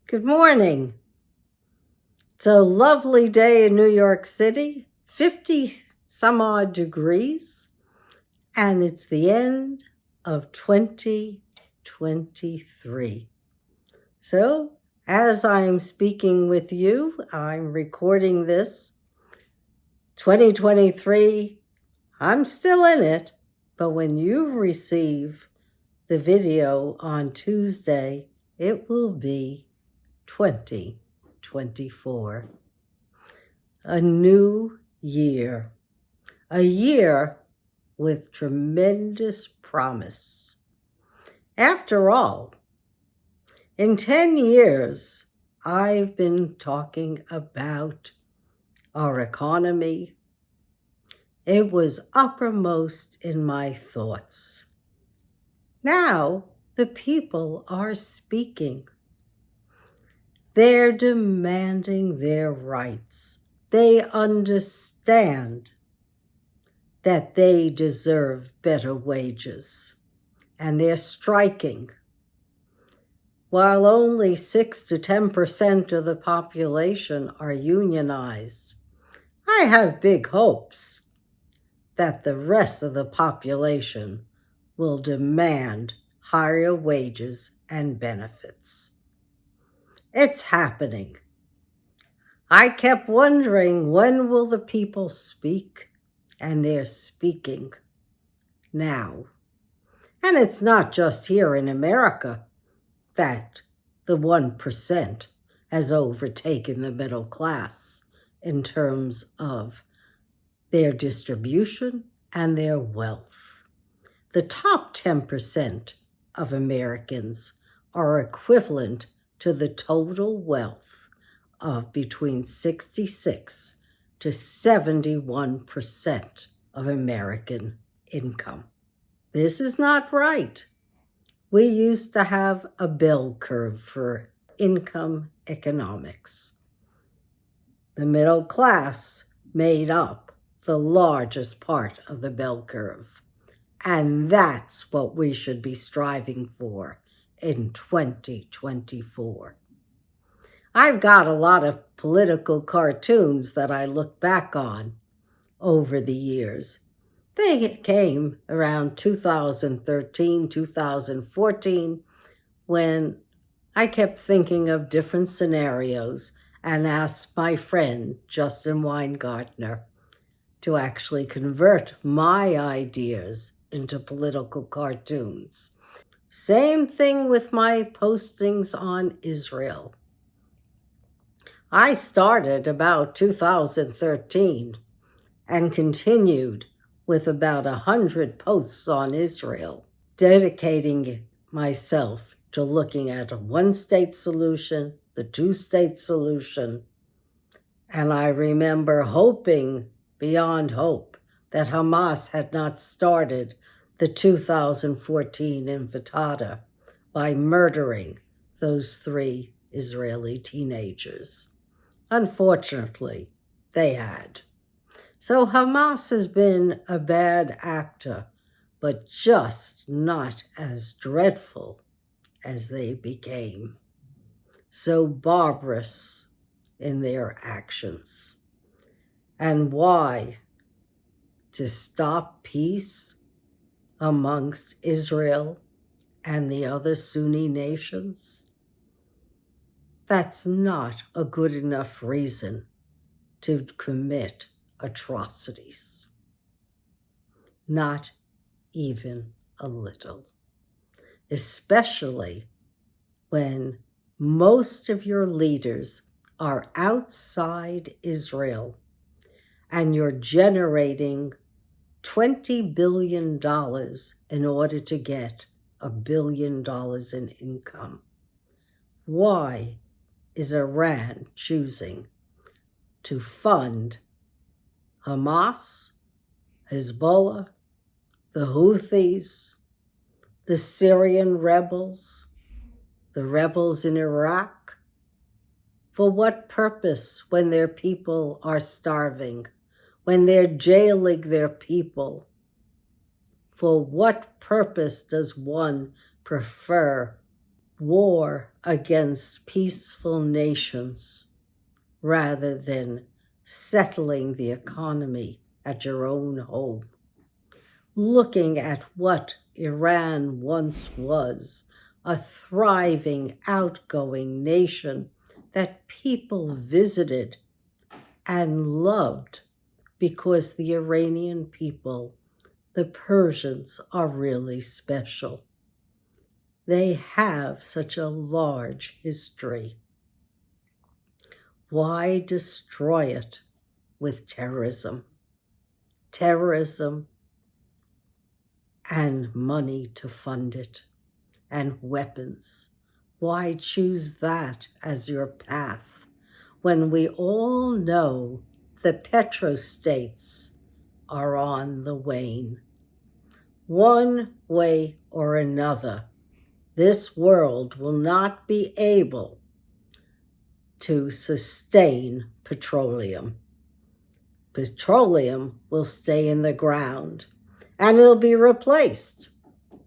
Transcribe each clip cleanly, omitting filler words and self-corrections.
Good morning. It's a lovely day in New York City, 50 some odd degrees, and it's the end of 2023. So, as I'm speaking with you, I'm recording this. 2023, I'm still in it, but when you receive the video on Tuesday, it will be 2024. A new year. A year with tremendous promise. After all, in 10 years, I've been talking about our economy. It was uppermost in my thoughts. Now, the people are speaking. They're demanding their rights. They understand that they deserve better wages, and they're striking. While only 6 to 10% of the population are unionized, I have big hopes that the rest of the population will demand higher wages and benefits. It's happening. I kept wondering, when will the people speak? And they're speaking now. And it's not just here in America that the 1% has overtaken the middle class in terms of their distribution and their wealth. The top 10% of Americans are equivalent to the total wealth of between 66 to 71% of American income. This is not right. We used to have a bell curve for income economics. The middle class made up the largest part of the bell curve, and that's what we should be striving for in 2024. I've got a lot of political cartoons that I look back on over the years. They came around 2013, 2014, when I kept thinking of different scenarios and asked my friend, Justin Weingartner, to actually convert my ideas into political cartoons. Same thing with my postings on Israel. I started about 2013 and continued with about 100 posts on Israel, dedicating myself to looking at a one-state solution, the two-state solution. And I remember hoping beyond hope that Hamas had not started the 2014 Intifada by murdering those 3 Israeli teenagers. Unfortunately, they had. So Hamas has been a bad actor, but just not as dreadful as they became. So barbarous in their actions. And why? To stop peace amongst Israel and the other Sunni nations? That's not a good enough reason to commit atrocities. Not even a little. Especially when most of your leaders are outside Israel and you're generating $20 billion in order to get $1 billion in income. Why is Iran choosing to fund Hamas, Hezbollah, the Houthis, the Syrian rebels, the rebels in Iraq? For what purpose when their people are starving, when they're jailing their people? For what purpose does one prefer war against peaceful nations rather than settling the economy at your own home. Looking at what Iran once was, a thriving, outgoing nation that people visited and loved because the Iranian people, the Persians, are really special. They have such a large history. Why destroy it with terrorism? Terrorism and money to fund it, and weapons. Why choose that as your path when we all know the petrostates are on the wane? One way or another, this world will not be able to sustain petroleum. Petroleum will stay in the ground, and it'll be replaced.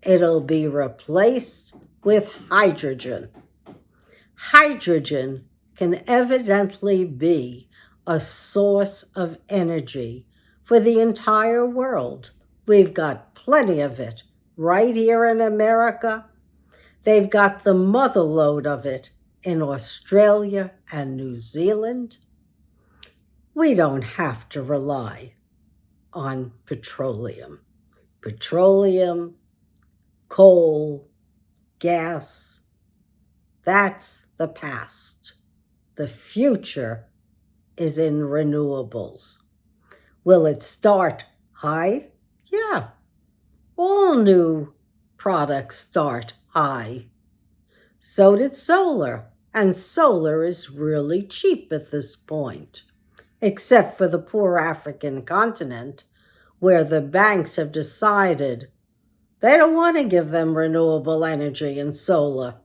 It'll be replaced with hydrogen. Hydrogen can evidently be a source of energy for the entire world. We've got plenty of it right here in America. They've got the mother lode of it in Australia and New Zealand. We don't have to rely on petroleum. Petroleum, coal, gas, that's the past. The future is in renewables. Will it start high? Yeah. All new products start high. So did solar, and solar is really cheap at this point, except for the poor African continent, where the banks have decided they don't want to give them renewable energy and solar.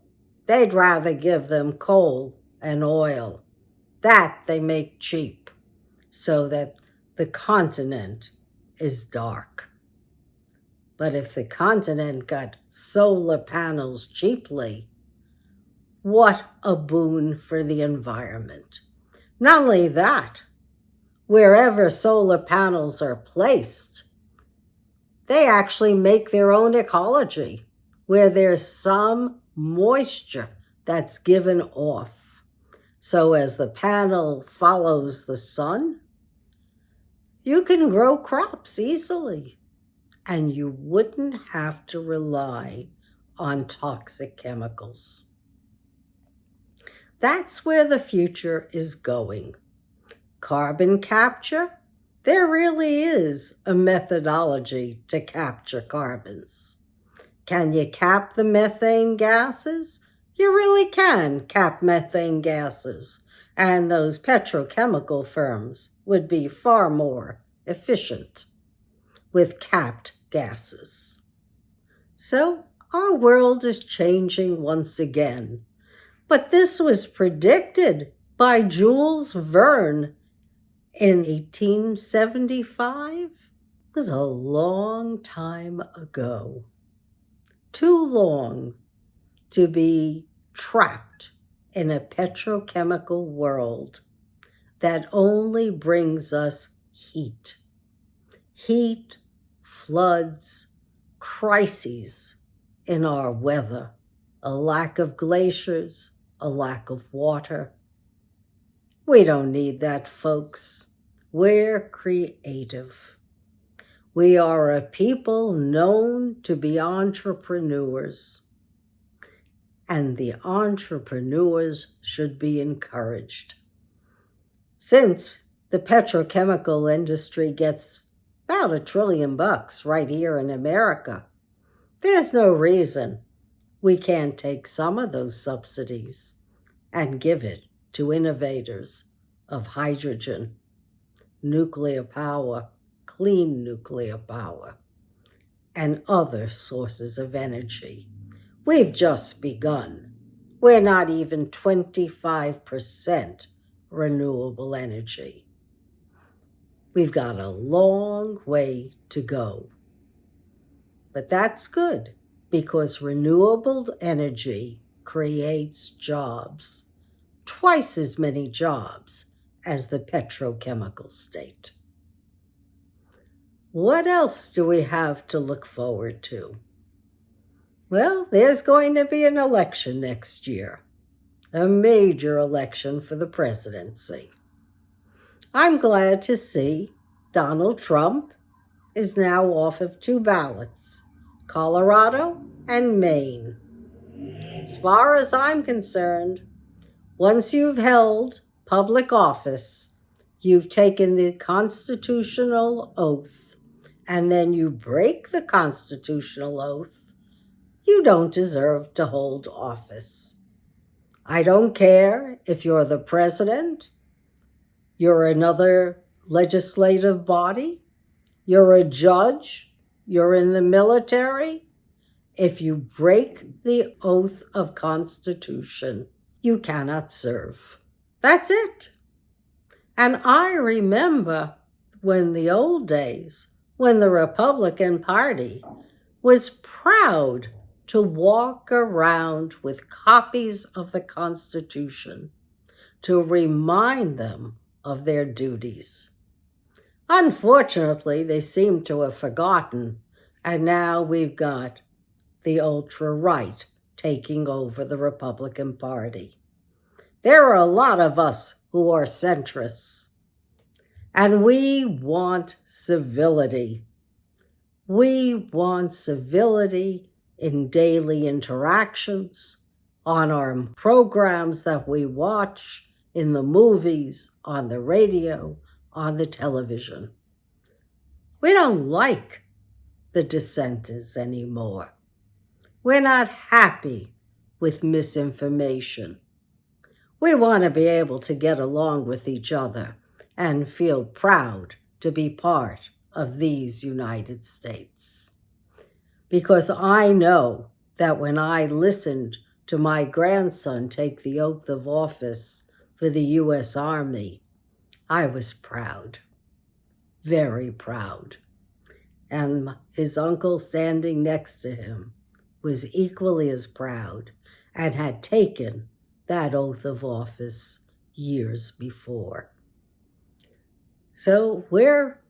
They'd rather give them coal and oil. That they make cheap, so that the continent is dark. But if the continent got solar panels cheaply, what a boon for the environment. Not only that, wherever solar panels are placed, they actually make their own ecology, where there's some moisture that's given off. So as the panel follows the sun, you can grow crops easily, and you wouldn't have to rely on toxic chemicals. That's where the future is going. Carbon capture? There really is a methodology to capture carbons. Can you cap the methane gases? You really can cap methane gases, and those petrochemical firms would be far more efficient with capped gases. So our world is changing once again. But this was predicted by Jules Verne in 1875. It was a long time ago. Too long to be trapped in a petrochemical world that only brings us heat. Heat, floods, crises in our weather, a lack of glaciers, a lack of water. We don't need that, folks. We're creative. We are a people known to be entrepreneurs, and the entrepreneurs should be encouraged. Since the petrochemical industry gets about $1 trillion right here in America, there's no reason we can't take some of those subsidies and give it to innovators of hydrogen, nuclear power, clean nuclear power, and other sources of energy. We've just begun. We're not even 25% renewable energy. We've got a long way to go. But that's good, because renewable energy creates jobs, twice as many jobs as the petrochemical state. What else do we have to look forward to? Well, there's going to be an election next year, a major election for the presidency. I'm glad to see Donald Trump is now off of 2 ballots, Colorado and Maine. As far as I'm concerned, once you've held public office, you've taken the constitutional oath, and then you break the constitutional oath, you don't deserve to hold office. I don't care if you're the president, you're another legislative body, you're a judge, you're in the military. If you break the oath of Constitution, you cannot serve. That's it. And I remember when the old days, when the Republican Party was proud to walk around with copies of the Constitution to remind them of their duties. Unfortunately, they seem to have forgotten, and now we've got the ultra-right taking over the Republican Party. There are a lot of us who are centrists, and we want civility. We want civility in daily interactions, on our programs that we watch, in the movies, on the radio, on the television. We don't like the dissenters anymore. We're not happy with misinformation. We want to be able to get along with each other and feel proud to be part of these United States. Because I know that when I listened to my grandson take the oath of office for the U.S. Army, I was proud, very proud. And his uncle standing next to him was equally as proud and had taken that oath of office years before. So we're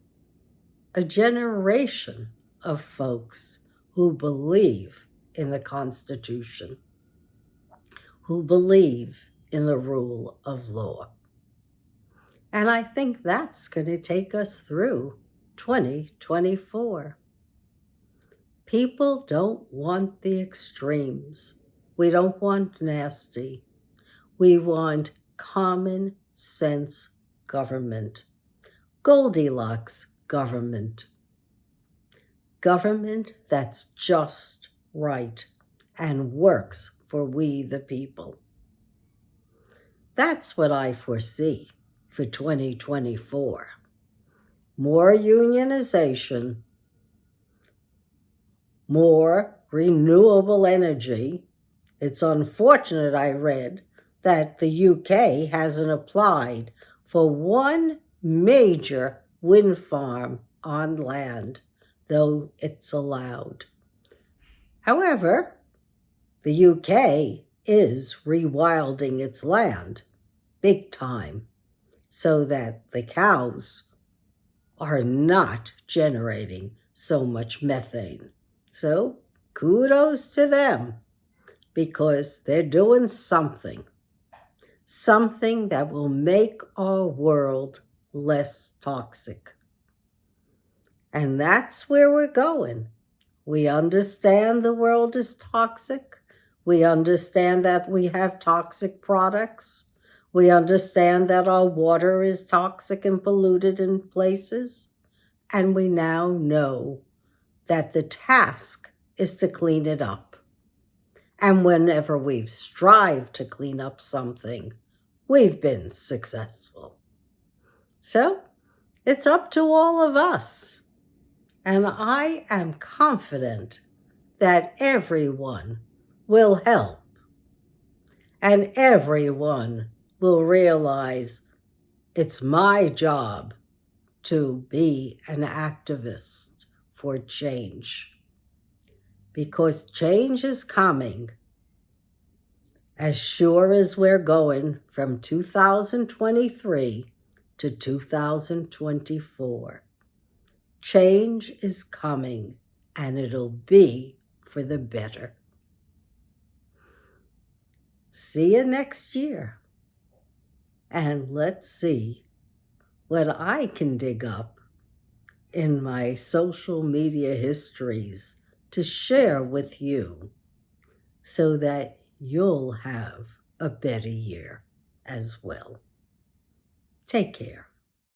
a generation of folks who believe in the Constitution, who believe in the rule of law. And I think that's going to take us through 2024. People don't want the extremes. We don't want nasty. We want common sense government. Goldilocks government. Government that's just right and works for we the people. That's what I foresee for 2024. More unionization, more renewable energy. It's unfortunate, I read, that the UK hasn't applied for one major wind farm on land, though it's allowed. However, the UK is rewilding its land big time so that the cows are not generating so much methane. So kudos to them, because they're doing something that will make our world less toxic. And that's where we're going. We understand the world is toxic. We understand that we have toxic products. We understand that our water is toxic and polluted in places. And we now know that the task is to clean it up. And whenever we've strived to clean up something, we've been successful. So it's up to all of us. And I am confident that everyone will help. And everyone will realize it's my job to be an activist for change. Because change is coming. As sure as we're going from 2023 to 2024, change is coming, and it'll be for the better. See you next year. And let's see what I can dig up in my social media histories to share with you so that you'll have a better year as well. Take care.